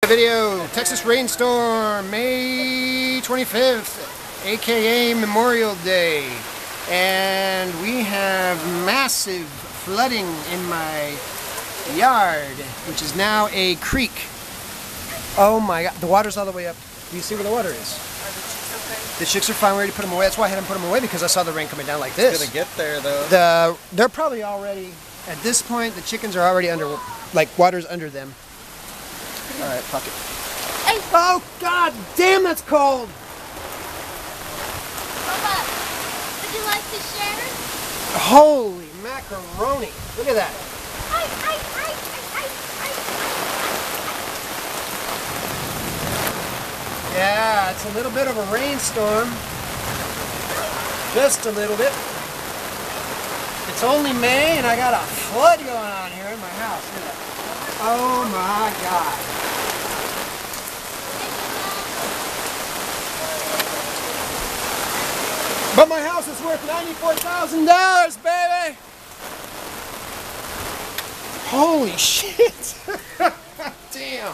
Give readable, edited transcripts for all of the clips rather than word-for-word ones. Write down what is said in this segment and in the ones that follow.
Video, Texas rainstorm, May 25th, aka Memorial Day. And we have massive flooding in my yard, which is now a creek. Oh my God, the water's all the way up. Do you see where the water is? Are the chicks okay? The chicks are fine, we already put them away. That's why I had them put them away, because I saw the rain coming down like this. It's gonna get there though. They're probably already, at this point, the chickens are already under, like water's under them. All right, pocket. Hey. Oh God, damn, that's cold. Papa, would you like to share? Holy macaroni! Look at that. Yeah, it's a little bit of a rainstorm. Just a little bit. It's only May and I got a flood going on here in my house. Look at that. Oh my God. But my house is worth $94,000, baby! Holy shit! Damn.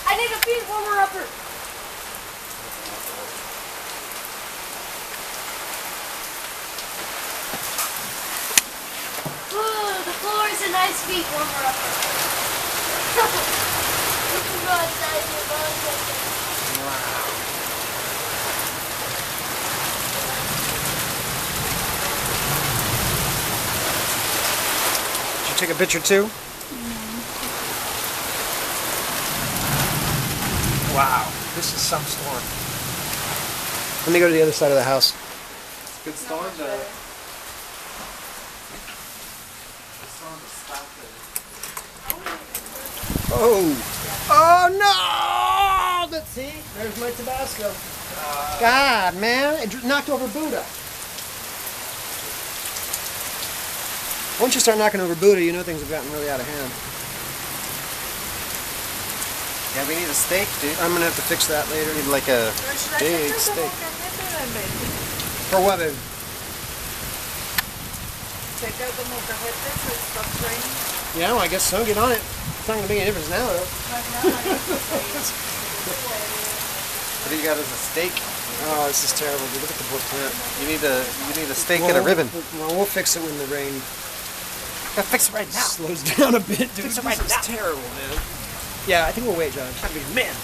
I need a feet warmer upper. Ooh, the floor is a nice feet warmer upper. We can go outside here for a second. Wow. Did you take a picture too? Wow, this is some storm. Let me go to the other side of the house. It's a good storm though. The storm is stopped there. Oh! Oh no! Let's see, there's my Tabasco. God, man, it knocked over Buddha. Once you start knocking over Buddha, you know things have gotten really out of hand. Yeah, we need a steak, dude. I'm gonna have to fix that later. We need like a big steak. For what, babe? Check out the molcajete so it stops raining. Yeah, well, I guess so. Get on it. It's not gonna make any difference now, though. What do you got as a steak? Oh, this is terrible, dude. Look at the book plant. You need a steak and a ribbon. Well, we'll fix it when the rain Gotta fix it right now. slows down a bit, dude. Fix it right This now. is terrible, man. Yeah, I think we'll wait, Josh. I mean, man,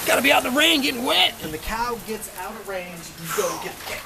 gotta be out in the rain getting wet. When the cow gets out of range, you go get the cow.